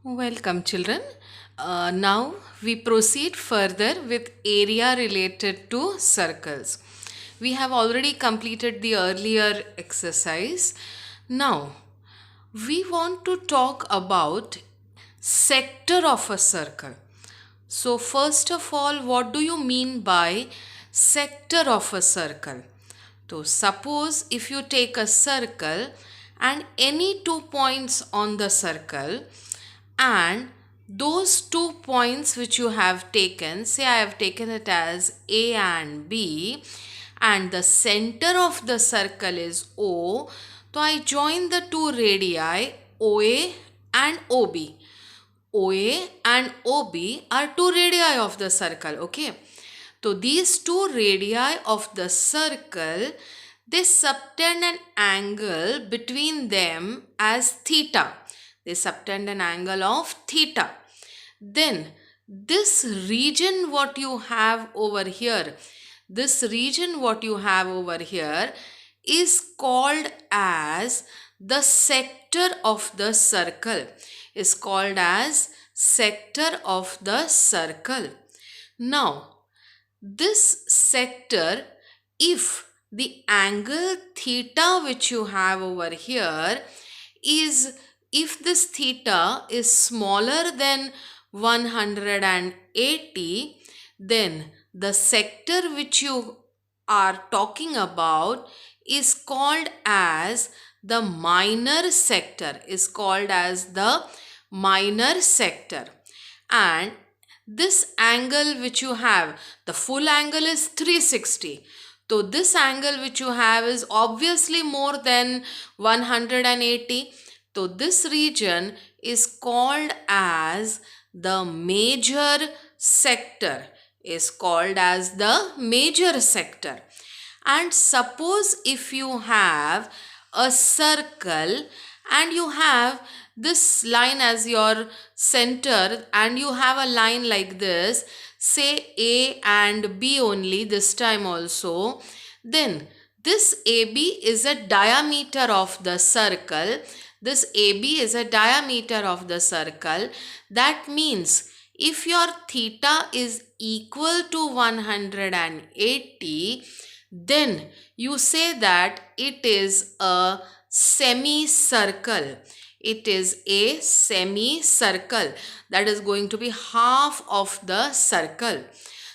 Welcome, children. Now we proceed further with area related to circles. We have already completed the earlier exercise. Now we want to talk about sector of a circle. So, first of all, what do you mean by sector of a circle? So, suppose if you take a circle and any 2 points on the circle, and those 2 points which you have taken, say I have taken it as A and B, and the center of the circle is O, so I join the two radii OA and OB. OA and OB are two radii of the circle, okay? So these two radii of the circle, they subtend an angle between them as theta. They subtend an angle of theta. Then this region what you have over here, is called as the sector of the circle. Is called as sector of the circle. Now, this sector, if the angle theta which you have over here is, if this theta is smaller than 180, then the sector which you are talking about is called as the minor sector, and this angle which you have, the full angle is 360. So this angle which you have is obviously more than 180. So this region is called as the major sector. And suppose if you have a circle and you have this line as your center, and you have a line like this, say A and B only this time also, then this AB is a diameter of the circle. That means if your theta is equal to 180, then you say that it is a semicircle. That is going to be half of the circle.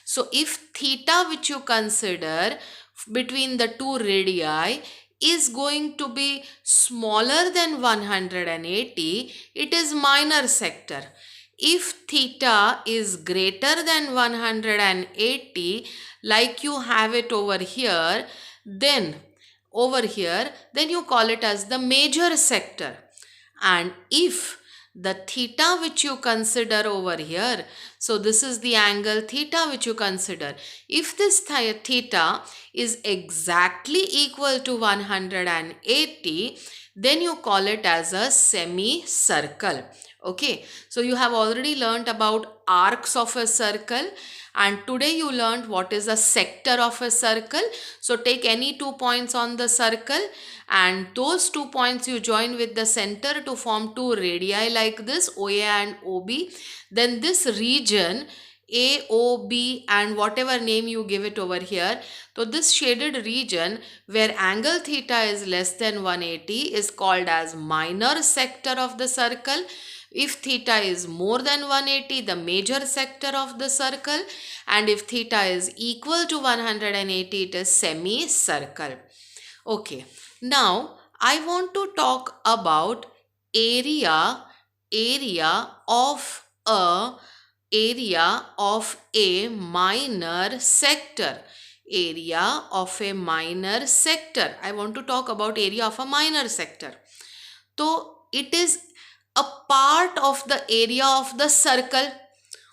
So if theta which you consider between the two radii is going to be smaller than 180, it is minor sector. If theta is greater than 180, like you have it over here, then you call it as the major sector. And if the theta which you consider over here, so this is the angle theta which you consider, if this theta is exactly equal to 180, then you call it as a semicircle. Okay, so you have already learnt about arcs of a circle, and today you learnt what is a sector of a circle. So take any 2 points on the circle, and those 2 points you join with the center to form two radii like this, OA and OB. Then this region AOB and whatever name you give it over here, so this shaded region where angle theta is less than 180 is called as minor sector of the circle. If theta is more than 180, the major sector of the circle, and if theta is equal to 180, it is semicircle. Okay, now I want to talk about area of a minor sector. I want to talk about area of a minor sector. So it is a part of the area of the circle.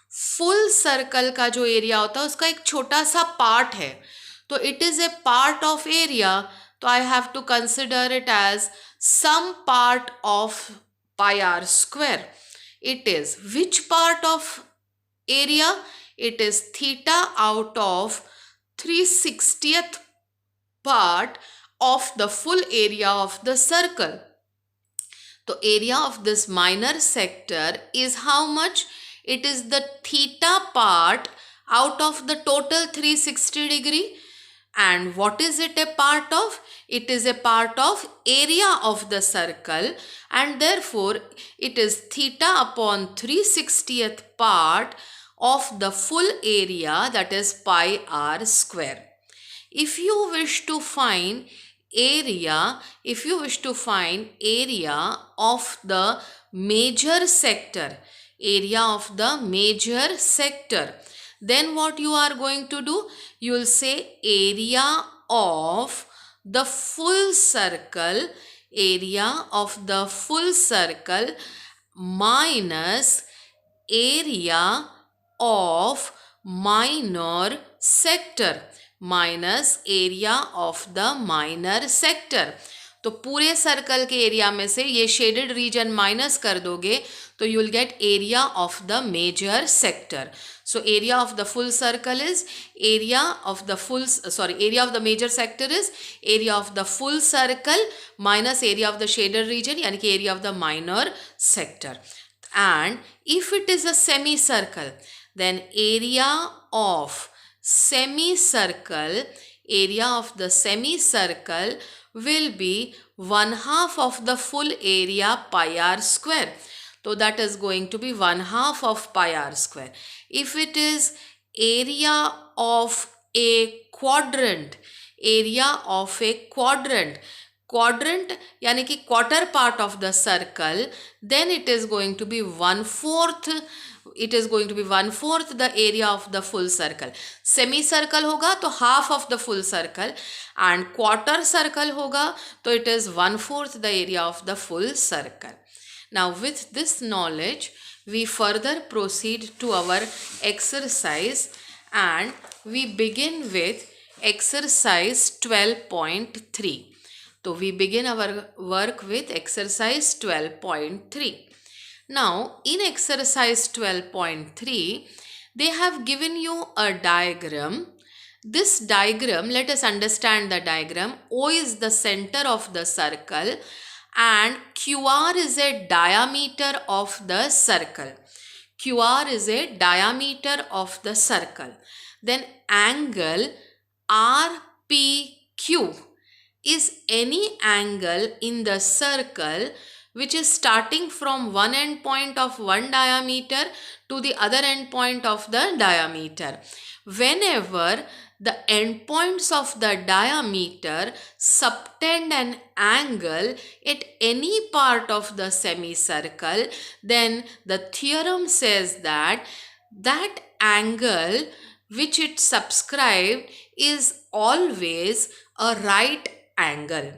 Full circle का जो area होता है उसका एक छोटा सा part है, तो it is a part of area. तो I have to consider it as some part of pi r square. It is which part of area? It is theta out of 3/60th part of the full area of the circle. The area of this minor sector is how much? It is the theta part out of the total 360 degree. And what is it a part of? It is a part of area of the circle, and therefore it is theta upon 360th part of the full area, that is pi r square. If you wish to find area, if you wish to find area of the major sector, area of the major sector, then what you are going to do? You will say area of the full circle, area of the full circle minus area of minor sector, minus area of the minor sector. तो पूरे circle के area में से ये shaded region minus कर दोगे तो you will get area of the major sector. So area of the full circle is area of the full, area of the major sector is area of the full circle minus area of the shaded region, यानी कि area of the minor sector. And if it is a semicircle, then area of semicircle, area of the semicircle will be 1/2 of the full area pi r square. So that is going to be 1/2 of pi r square. If it is area of a quadrant, area of a quadrant, quadrant यानी कि quarter part of the circle, then it is going to be 1/4, it is going to be 1/4 the area of the full circle. Semicircle होगा तो half of the full circle, and quarter circle होगा तो it is 1/4 the area of the full circle. Now with this knowledge, we further proceed to our exercise, and we begin with exercise 12.3. So we begin our work with exercise 12.3. Now in exercise 12.3, they have given you a diagram. This diagram, let us understand the diagram. O is the center of the circle and QR is a diameter of the circle. QR is a diameter of the circle. Then angle RPQ is any angle in the circle which is starting from one end point of one diameter to the other end point of the diameter. Whenever the endpoints of the diameter subtend an angle at any part of the semicircle, then the theorem says that that angle which it subscribed is always a right angle.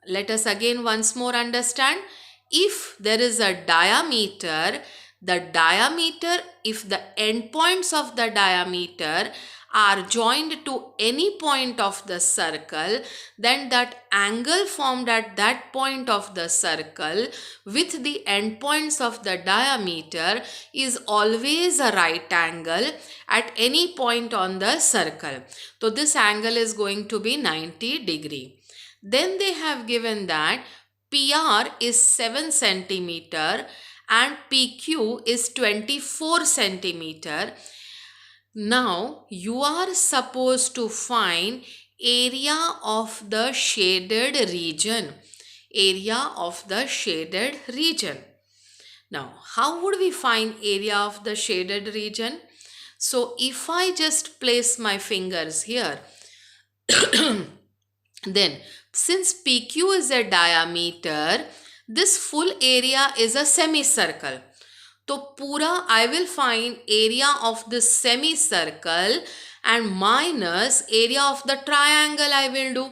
Let us again once more understand. If there is a diameter, the diameter, if the endpoints of the diameter are joined to any point of the circle, then that angle formed at that point of the circle with the endpoints of the diameter is always a right angle at any point on the circle. So this angle is going to be 90 degree. Then they have given that PR is 7 centimeter and PQ is 24 centimeter. Now you are supposed to find area of the shaded region. Area of the shaded region. Now how would we find area of the shaded region? So if I just place my fingers here, then since PQ is a diameter, this full area is a semicircle. So pura I will find area of this semicircle and minus area of the triangle I will do.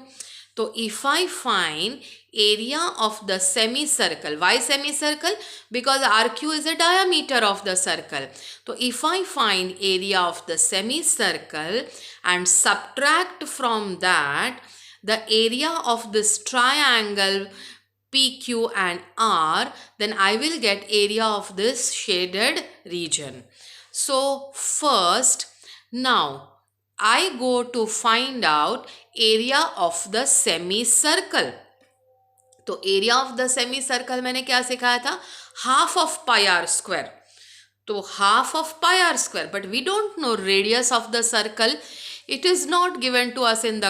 So if I find area of the semicircle, why semicircle? Because RQ is a diameter of the circle. So if I find area of the semicircle and subtract from that the area of this triangle PQ and R, then I will get area of this shaded region. So first, now I go to find out area of the semicircle. तो area of the semi circle मैंने क्या सिखाया था, half of pi r square. तो half of pi r square, but we don't know radius of the circle. It is not given to us in the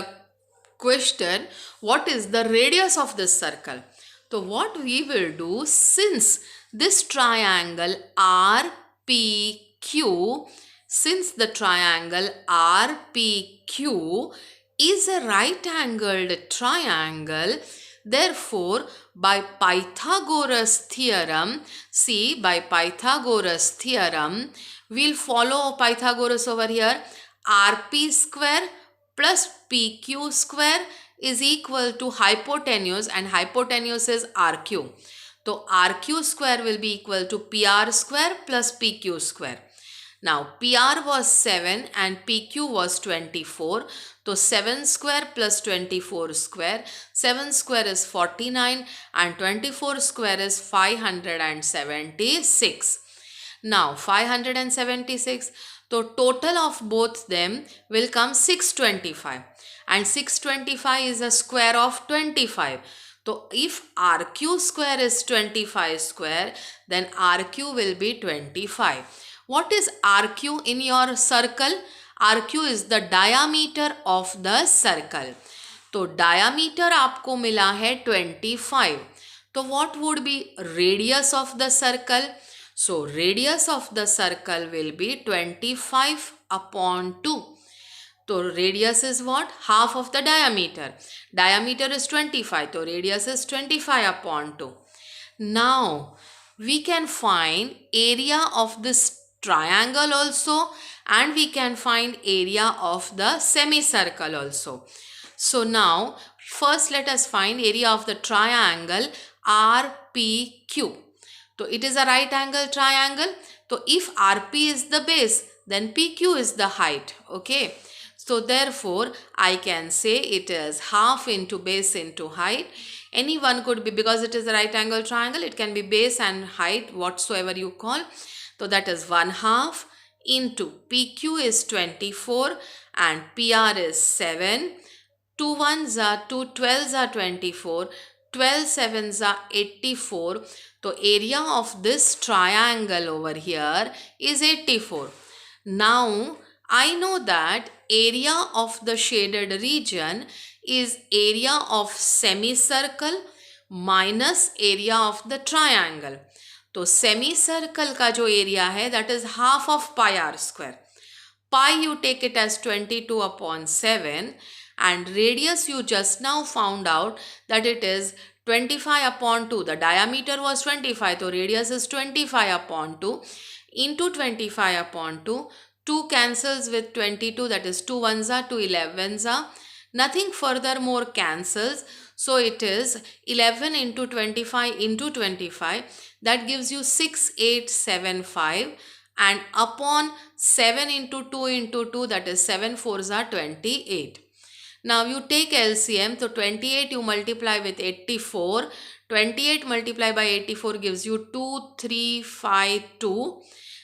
question what is the radius of this circle. So what we will do, since this triangle RPQ, since the triangle RPQ is a right angled triangle, therefore by Pythagoras theorem, see, by Pythagoras theorem, we'll follow Pythagoras over here. RP square plus PQ square is equal to hypotenuse, and hypotenuse is RQ. So RQ square will be equal to PR square plus PQ square. Now PR was 7 and PQ was 24. So 7 square plus 24 square. 7 square is 49 and 24 square is 576. Now 576. So total of both them will come 625. And 625 is a square of 25. So if RQ square is 25 square, then RQ will be 25. What is RQ in your circle? RQ is the diameter of the circle. तो diameter आपको मिला है 25. तो what would be radius of the circle? So radius of the circle will be 25 upon 2. So radius is what? Half of the diameter. Diameter is 25. So radius is 25 upon 2. Now we can find area of this triangle also, and we can find area of the semicircle also. So now first let us find area of the triangle RPQ. So it is a right angle triangle. So if RP is the base, then PQ is the height. Okay. So therefore I can say it is half into base into height. Any one could be, because it is a right angle triangle, it can be base and height, whatsoever you call. So that is 1/2 into PQ is 24 and PR is 7. 2 ones are 2, 12s are 24, 12 sevens are 84. So area of this triangle over here is 84. Now I know that area of the shaded region is area of semicircle minus area of the triangle. तो semicircle का जो area है, that is half of pi r square. Pi you take it as 22 upon 7, and radius you just now found out that it is 25 upon 2. The diameter was 25, so radius is 25 upon 2 into 25 upon 2. 2 cancels with 22, that is 2 ones are, 2 11s are. Nothing furthermore cancels. So it is 11 into 25 into 25. That gives you 6875, and upon 7 into 2 into 2, that is 7 fours are 28. Now you take LCM. So 28 you multiply with 84. 28 multiplied by 84 gives you 2352.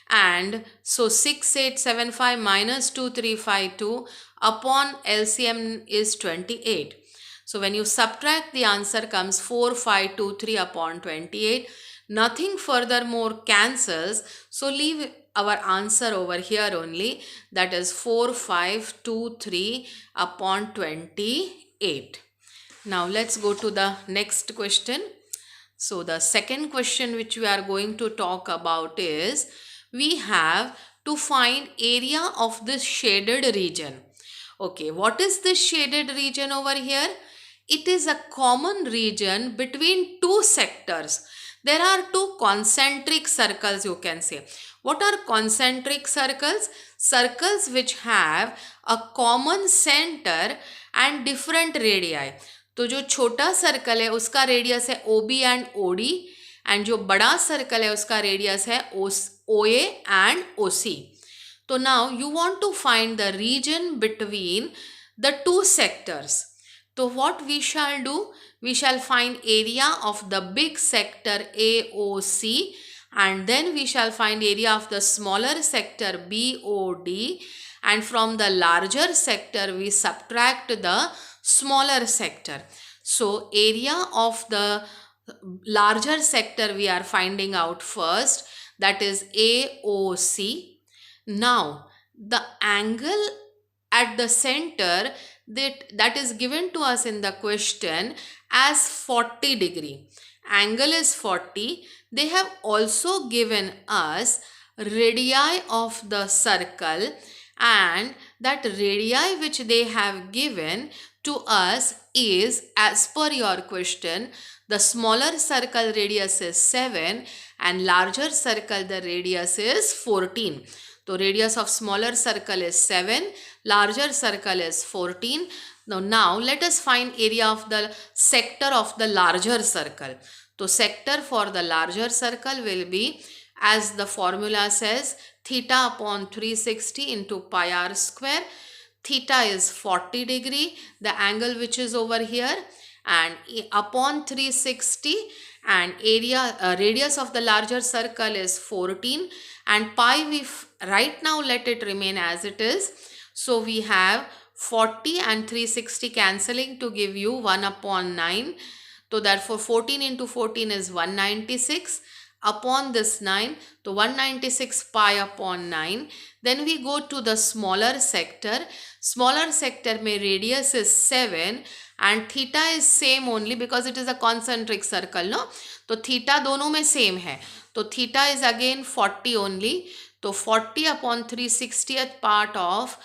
And so 6875 minus 2352 upon LCM is 28. So when you subtract, the answer comes 4523 upon 28. Nothing furthermore cancels. So leave our answer over here only. That is 4523 upon 28. Now let's go to the next question. So the second question which we are going to talk about is, we have to find area of this shaded region. Okay, what is this shaded region over here? It is a common region between two sectors. There are two concentric circles, you can say. What are concentric circles? Circles which have a common center and different radii. तो जो छोटा circle है उसका radius है OB and OD, and जो बड़ा circle है उसका रेडियस है OA एंड OC. तो now you want to find the region between the two sectors. तो what we shall do, we shall find area of the big sector AOC, and then we shall find area of the smaller sector BOD, and from the larger sector we subtract the smaller sector. So area of the larger sector we are finding out first, that is AOC. Now the angle at the center that is given to us in the question as 40 degree. Angle is 40. They have also given us radii of the circle, and that radii which they have given to us is, as per your question, the smaller circle radius is 7 and larger circle the radius is 14. So radius of smaller circle is 7, larger circle is 14. Now let us find area of the sector of the larger circle. So sector for the larger circle will be, as the formula says, theta upon 360 into pi r square. Theta is 40 degree, the angle which is over here, and upon 360, and area radius of the larger circle is 14, and pi we right now let it remain as it is. So we have 40 and 360 cancelling to give you 1 upon 9. So therefore 14 into 14 is 196 upon this 9. So 196 pi upon 9. Then we go to the smaller sector. Smaller sector mein radius is 7 and theta is same only because it is a concentric circle, no? तो theta दोनों में same है. तो theta is again 40 only. तो 40 upon 360th part of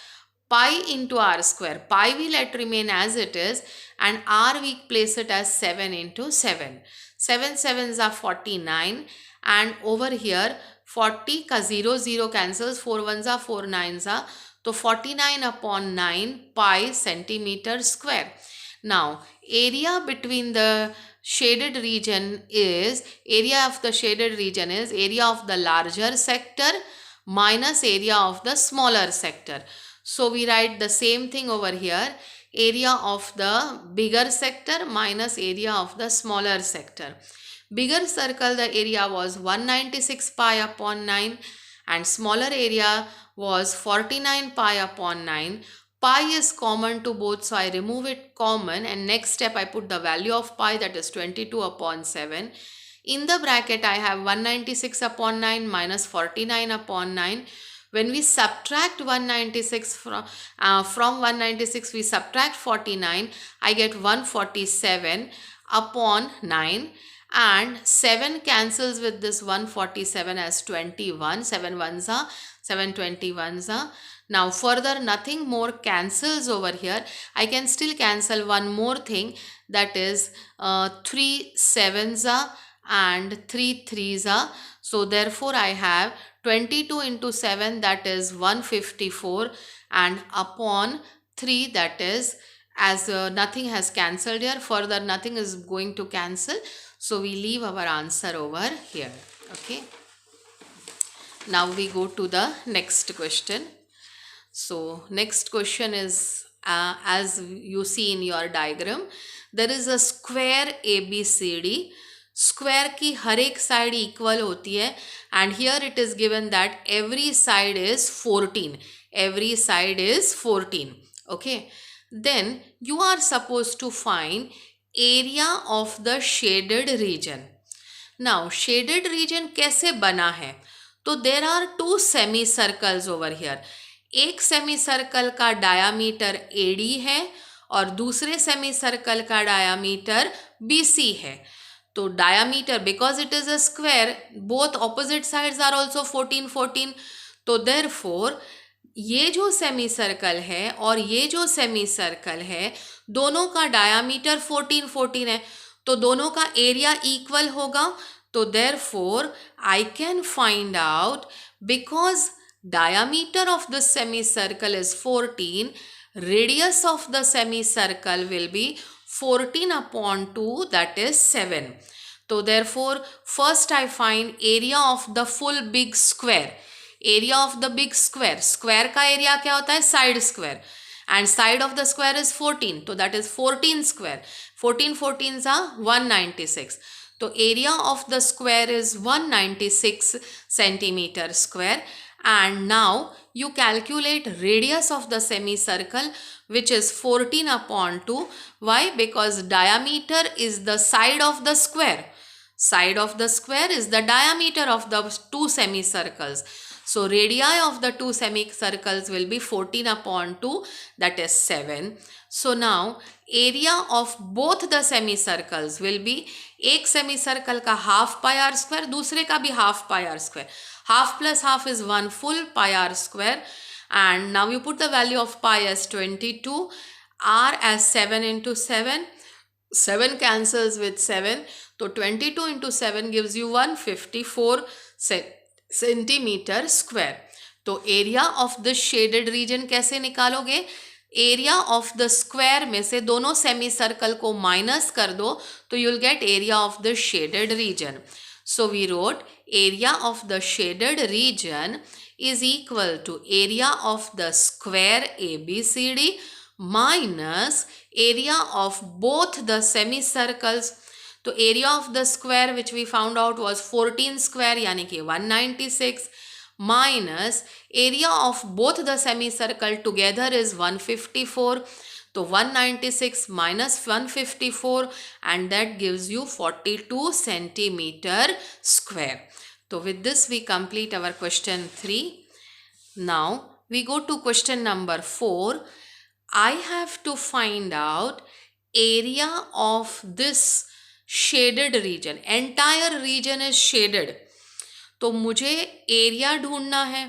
pi into r square. Pi we let remain as it is, and r we place it as 7 into 7. 7 sevens are 49, and over here 40 ka 0 0 cancels, 4 ones are 4 nines are. So 49 upon 9 pi centimeter square. Now area between the shaded region is, area of the shaded region is area of the larger sector minus area of the smaller sector. So we write the same thing over here, area of the bigger sector minus area of the smaller sector. Bigger circle, the area was 196 pi upon 9 and smaller area was 49 pi upon 9. Pi is common to both, so I remove it common, and next step I put the value of pi, that is 22 upon 7. In the bracket I have 196 upon 9 minus 49 upon 9. When we subtract 196 from 196, we subtract 49, I get 147 upon 9, and 7 cancels with this 147 as 21. 7 ones are 7 21s are. Now further nothing more cancels over here. I can still cancel one more thing, that is 3 sevens are and 3 threes are. So therefore I have 22 into 7, that is 154, and upon 3, that is, as nothing has cancelled here, further nothing is going to cancel. So we leave our answer over here. Okay. Now we go to the next question. So next question is, as you see in your diagram, there is a square ABCD. Square की हर एक side equal होती है, and here it is given that every side is 14. Every side is 14. Okay. Then you are supposed to find area of the shaded region. Now shaded region कैसे बना है? तो there are two semicircles over here. एक semi circle का diameter AD है और दूसरे semi circle का डायामीटर BC है. तो diameter, because it is a square, both opposite sides are also 14 14. तो देयरफॉर ये जो सेमी सर्कल है और ये जो सेमी सर्कल है, दोनों का डायामीटर 14 14 है, तो दोनों का एरिया इक्वल होगा. तो therefore I can find out, because diameter of the semicircle is 14, radius of the semicircle will be 14 upon 2, that is 7. So therefore first I find area of the full big square. Area of the big square, square का area क्या होता है? Side square, and side of the square is 14, so that is 14 square. 14 14s are 196. So area of the square is 196 centimeter square, And now you calculate radius of the semicircle, which is 14 upon 2. Why? Because diameter is the side of the square. Side of the square is the diameter of the two semicircles. So radii of the two semicircles will be 14 upon 2, that is 7. So now area of both the semicircles will be, एक semicircle का half pi r square, दूसरे का भी half pi r square. Half plus half is 1 full pi r square. And now you put the value of pi as 22, r as 7 into 7. 7 cancels with 7. So 22 into 7 gives you 154 centimeter square. तो area of the shaded reason कैसे निकालोगे? Area of the square में से दोनों semi circle को minus कर दो तो you will get area of the shaded reason. So we wrote area of the shaded region is equal to area of the square ABCD minus area of both the semicircles. तो area of the square which we found out was 14 square यानी कि 196 minus area of both the semicircle together is 154. तो 196 minus 154 and that gives you 42 centimeter square. So with this we complete our question 3. Now we go to question number 4. I have to find out area of this shaded region. Entire region is shaded. तो मुझे area ढूंढना है.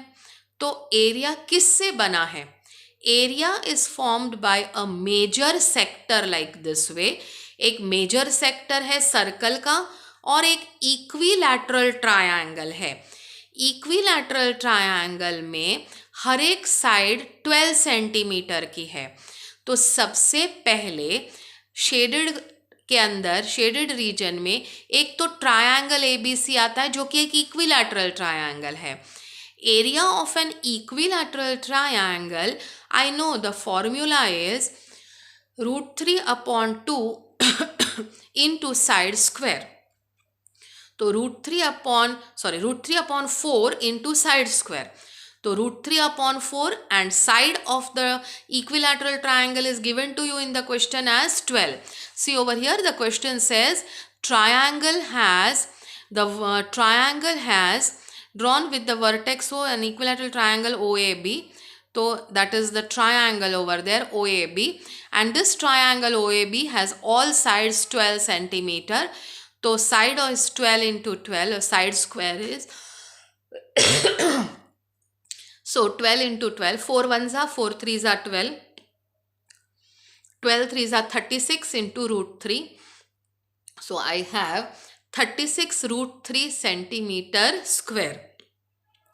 तो area किससे बना है? Area is formed by a major sector like this way. एक major sector है सर्कल का और एक इक्विलैटरल ट्रायंगल है. इक्विलैटरल ट्रायंगल में हर एक साइड 12 सेंटीमीटर की है. तो सबसे पहले शेडेड के अंदर शेडेड रीजन में एक तो ट्रायंगल ABC आता है जो कि एक इक्विलैटरल ट्रायंगल है. Area of an equilateral triangle, I know the formula is √3 upon 2 into side square. तो √3 upon 4 into side square. तो √3 upon 4 and side of the equilateral triangle is given to you in the question as 12. See over here the question says triangle has drawn with the vertex O an equilateral triangle OAB. So that is the triangle over there OAB, and this triangle OAB has all sides 12 centimeter. So side is 12 into 12, side square is so 12 into 12, 4 1s are 4 3s are 12, 12 3s are 36 into √3. So I have 36 √3 centimeter square.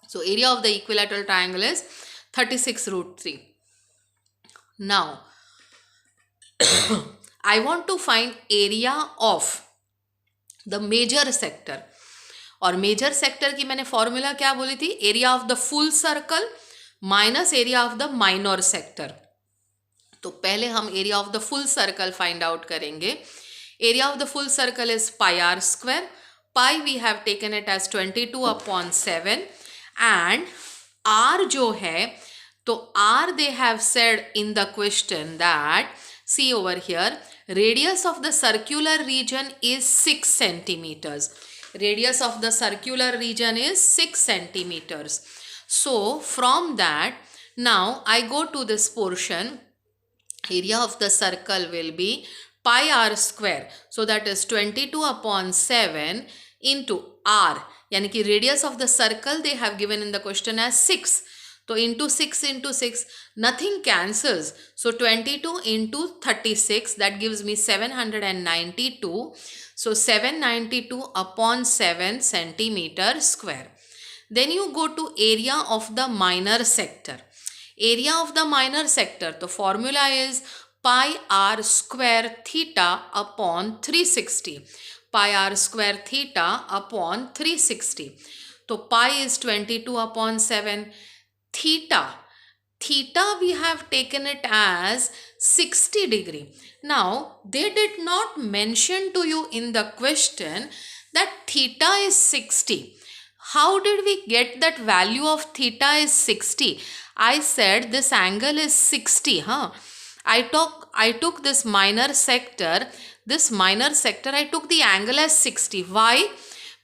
So area of the equilateral triangle is 36 √3. Now I want to find area of the major sector. और major sector की मैंने formula क्या बोली थी? Area of the full circle minus area of the minor sector. तो पहले हम area of the full circle find out करेंगे. Area of the full circle is pi r square. Pi we have taken it as 22 upon 7 and r जो है तो r they have said in the question that see over here radius of the circular region is 6 centimeters. Radius of the circular region is 6 centimeters. So from that, now I go to this portion. Area of the circle will be pi r square. So that is 22 upon 7 into r. यानी कि radius of the circle they have given in the question as 6. So into 6, nothing cancels. So 22 into 36, that gives me 792. So 792 upon 7 centimeter square. Then you go to area of the minor sector. Area of the minor sector, the formula is pi r square theta upon 360. Pi r square theta upon 360. So pi is 22 upon 7. Theta we have taken it as 60 degree. Now they did not mention to you in the question that theta is 60. How did we get that value of theta is 60? I said this angle is 60, huh? I took this minor sector. This minor sector, I took the angle as 60. Why?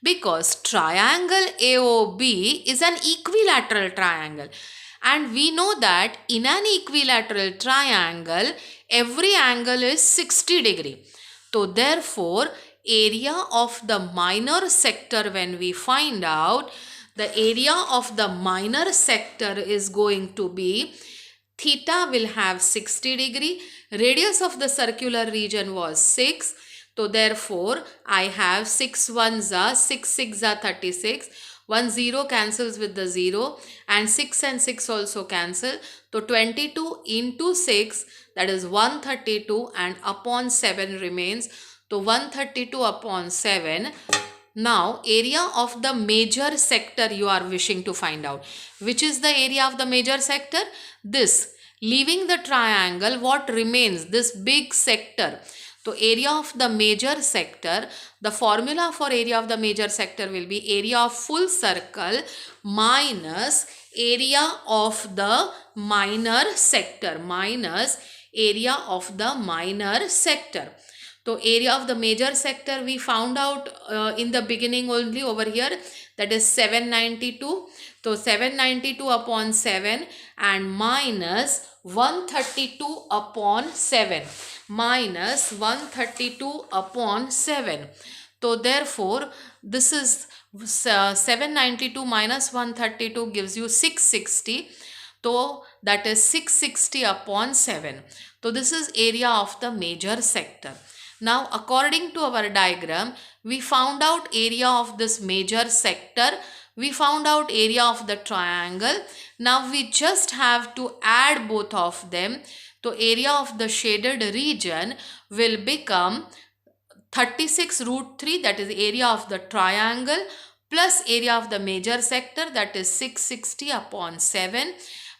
Because triangle AOB is an equilateral triangle. And we know that in an equilateral triangle, every angle is 60 degree. So therefore, area of the minor sector, when we find out, the area of the minor sector is going to be theta will have 60 degree. Radius of the circular region was 6. So therefore, I have 6 ones are 6 6 are 36. 1 0 cancels with the 0 and 6 and 6 also cancel. So 22 into 6, that is 132, and upon 7 remains. So 132 upon 7. Now area of the major sector you are wishing to find out. Which is the area of the major sector? This. Leaving the triangle, what remains? This big sector. So area of the major sector, the formula for area of the major sector will be area of full circle minus area of the minor sector, minus area of the minor sector. So area of the major sector we found out in the beginning only over here, that is 792. So 792 upon 7 and minus 132 upon 7, minus 132 upon 7. So therefore this is 792 minus 132 gives you 660. So that is 660 upon 7. So this is area of the major sector. Now according to our diagram, we found out area of this major sector. We found out area of the triangle. Now we just have to add both of them. So area of the shaded region will become 36 root 3, that is area of the triangle, plus area of the major sector, that is 660 upon 7.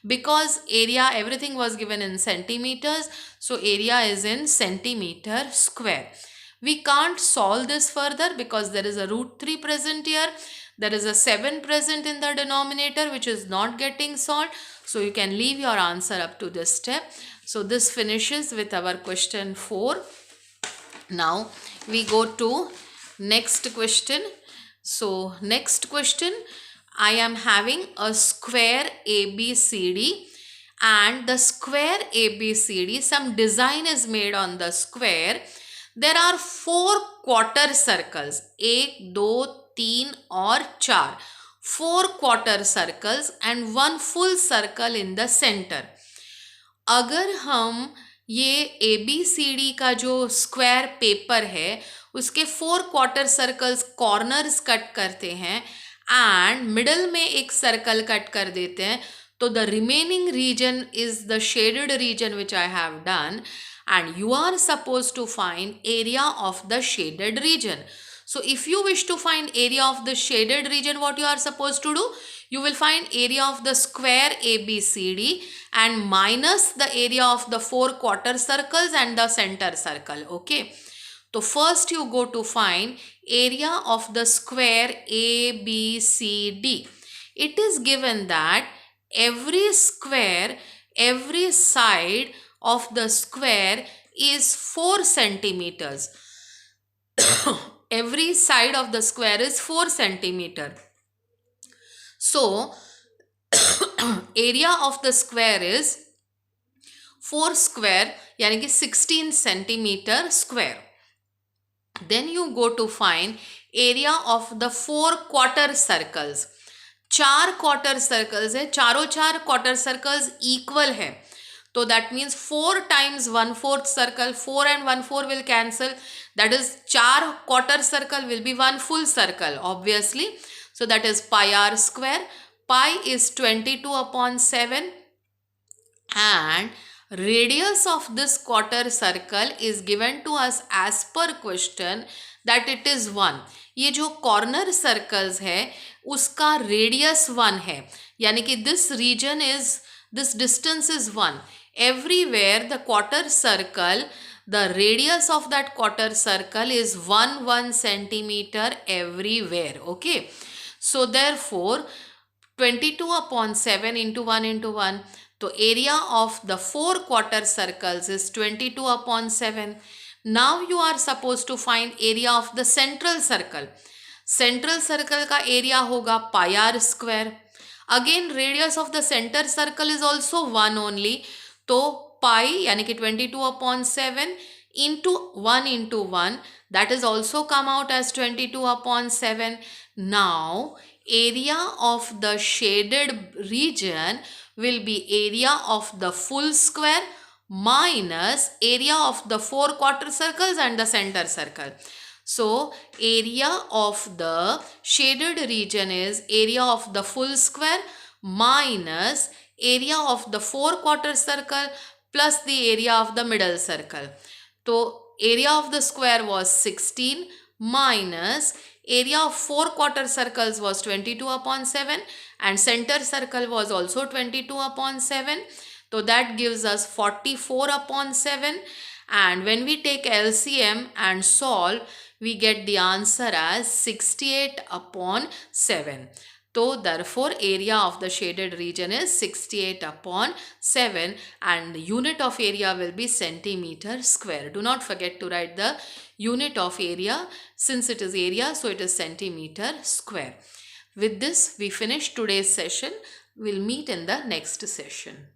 Because area, everything was given in centimeters, so area is in centimeter square. We can't solve this further because there is a root 3 present here. There is a 7 present in the denominator which is not getting solved. So you can leave your answer up to this step. So this finishes with our question 4. Now we go to next question. So next question, I am having a square ABCD, and the square ABCD, some design is made on the square. There are 4 quarter circles, 1, 2, 3 or 4. 4 quarter circles and 1 full circle in the center. अगर हम ये ABCD का जो square paper है उसके 4 quarter circles corners cut करते हैं and middle में एक सर्कल कट कर देते हैं, तो the remaining region is the shaded region which I have done, and you are supposed to find area of the shaded region. So if you wish to find area of the shaded region, what you are supposed to do? You will find area of the square ABCD and minus the area of the 4 quarter circles and the center circle. Okay. So first you go to find area of the square ABCD. It is given that every square, every side of the square is 4 centimeters. Every side of the square is 4 centimeter. So area of the square is 4 square, यानी कि 16 centimeter square. Then you go to find area of the 4 quarter circles. 4 quarter circles है, चारों 4 quarter circles equal है. So that means 4 times 1/4 circle, 4 and 1/4 will cancel. That is 4 quarter circle will be 1 full circle, obviously. So that is pi r square. Pi is 22 upon 7 and radius of this quarter circle is given to us as per question that it is 1. ये जो corner circles है उसका radius 1 है, यानी कि this region is, this distance is 1. Everywhere the quarter circle, the radius of that quarter circle is 1 centimeter everywhere. Okay. So therefore 22 upon 7 into 1 into 1. So area of the 4 quarter circles is 22 upon 7. Now you are supposed to find area of the central circle. Central circle का area होगा pi r square. Again radius of the center circle is also 1 only. तो pi यानी कि 22 upon 7 into 1 into 1, that is also come out as 22 upon 7. Now area of the shaded region will be area of the full square minus area of the 4 quarter circles and the center circle. So area of the shaded region is area of the full square minus area of the 4 quarter circle plus the area of the middle circle. So area of the square was 16 minus area of 4 quarter circles was 22 upon 7 and center circle was also 22 upon 7. So that gives us 44 upon 7, and when we take LCM and solve, we get the answer as 68 upon 7. So therefore area of the shaded region is 68 upon 7 and the unit of area will be centimeter square. Do not forget to write the unit of area. Since it is area, so it is centimeter square. With this we finish today's session. We'll meet in the next session.